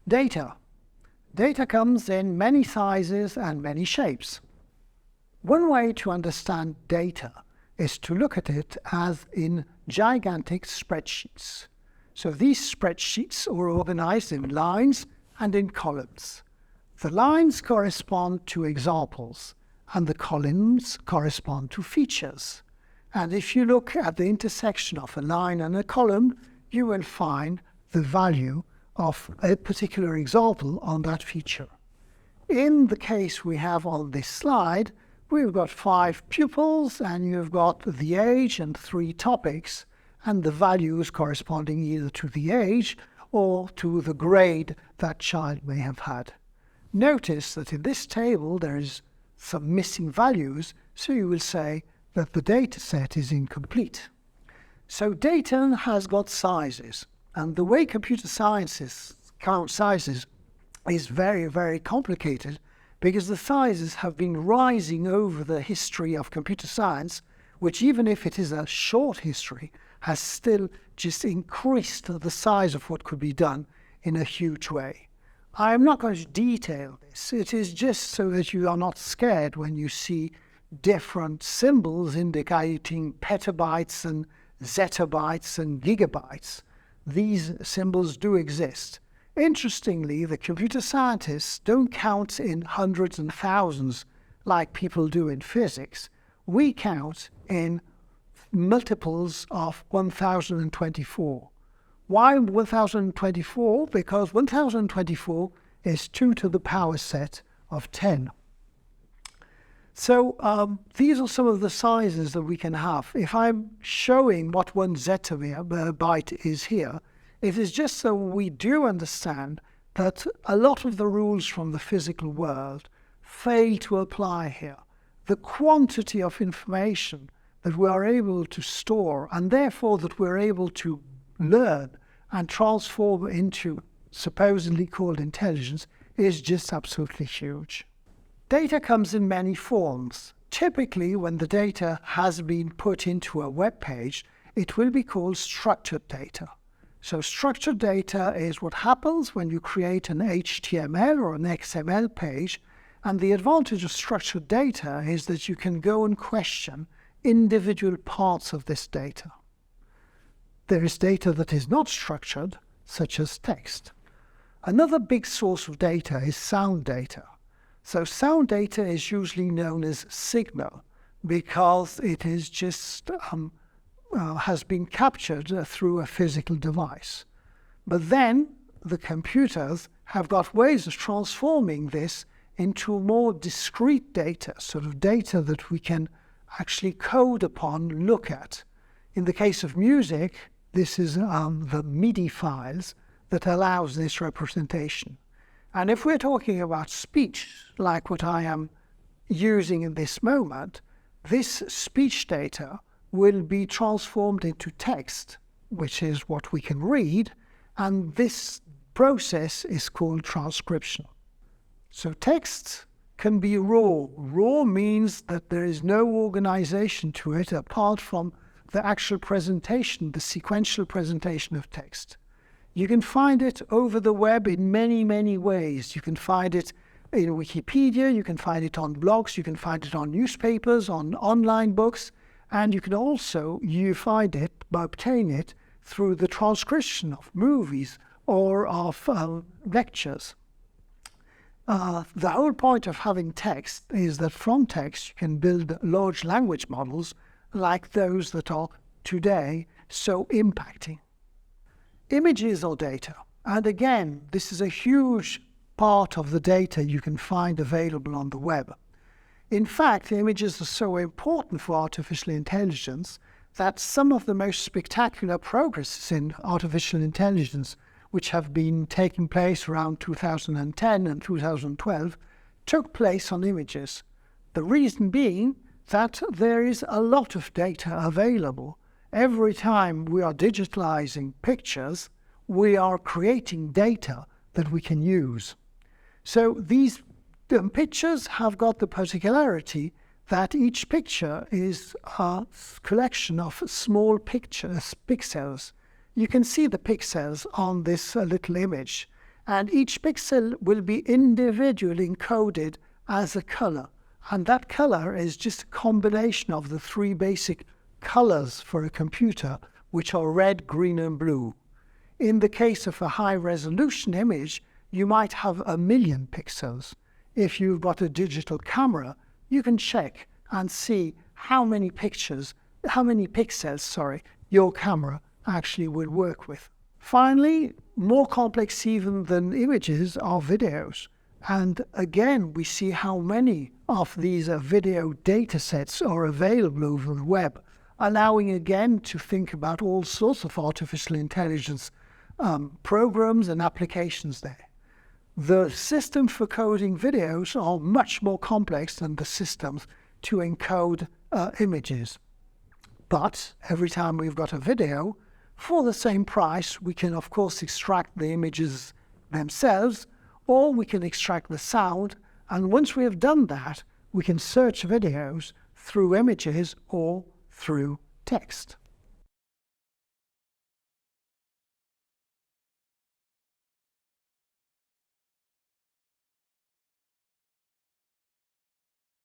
Data. Data comes in many sizes and many shapes. One way to understand data is to look at it as in gigantic spreadsheets. So these spreadsheets are organized in lines and in columns. The lines correspond to examples, and the columns correspond to features. And if you look at the intersection of a line and a column, you will find the value of a particular example on that feature. In the case we have on this slide, we've got 5 pupils, and you've got the age and 3 topics, and the values corresponding either to the age or to the grade that child may have had. Notice that in this table there is some missing values, so you will say that the data set is incomplete. So data has got sizes, and the way computer scientists count sizes is very, very complicated, because the sizes have been rising over the history of computer science, which, even if it is a short history, has still just increased the size of what could be done in a huge way. I am not going to detail this. It is just so that you are not scared when you see different symbols indicating petabytes and zettabytes and gigabytes. These symbols do exist. Interestingly, the computer scientists don't count in hundreds and thousands like people do in physics. We count in multiples of 1024. Why 1024? Because 1024 is 2 to the power set of 10. So these are some of the sizes that we can have. If I'm showing what 1 zettabyte is here, it is just so we do understand that a lot of the rules from the physical world fail to apply here. The quantity of information that we are able to store, and therefore that we're able to learn and transform into supposedly called intelligence, is just absolutely huge. Data comes in many forms. Typically, when the data has been put into a web page, it will be called structured data. So structured data is what happens when you create an HTML or an XML page, and the advantage of structured data is that you can go and question individual parts of this data. There is data that is not structured, such as text. Another big source of data is sound data. So sound data is usually known as signal, because it is just has been captured through a physical device. But then the computers have got ways of transforming this into more discrete data, sort of data that we can actually code upon, look at. In the case of music, this is the MIDI files that allows this representation. And if we're talking about speech, like what I am using in this moment, this speech data will be transformed into text, which is what we can read, and this process is called transcription. So text can be raw. Raw means that there is no organization to it apart from the actual presentation, the sequential presentation of text. You can find it over the web in many, many ways. You can find it in Wikipedia, you can find it on blogs, you can find it on newspapers, on online books, and you can also obtain it through the transcription of movies or of lectures. The whole point of having text is that from text you can build large language models like those that are today so impacting. Images are data, and again, this is a huge part of the data you can find available on the web. In fact, images are so important for artificial intelligence that some of the most spectacular progresses in artificial intelligence, which have been taking place around 2010 and 2012, took place on images. The reason being that there is a lot of data available. Every time we are digitalizing pictures, we are creating data that we can use. So these pictures have got the particularity that each picture is a collection of small pixels. You can see the pixels on this little image, And each pixel will be individually encoded as a color. And that color is just a combination of the three basic colors for a computer, which are red, green, and blue. In the case of a high-resolution image, you might have 1,000,000 pixels. If you've got a digital camera, you can check and see how many pixels, your camera actually will work with. Finally, more complex even than images are videos. And again, we see how many of these video data sets are available over the web, allowing again to think about all sorts of artificial intelligence programs and applications there. The systems for coding videos are much more complex than the systems to encode images. But every time we've got a video, for the same price, we can of course extract the images themselves, or we can extract the sound, and once we have done that, we can search videos through images or through text.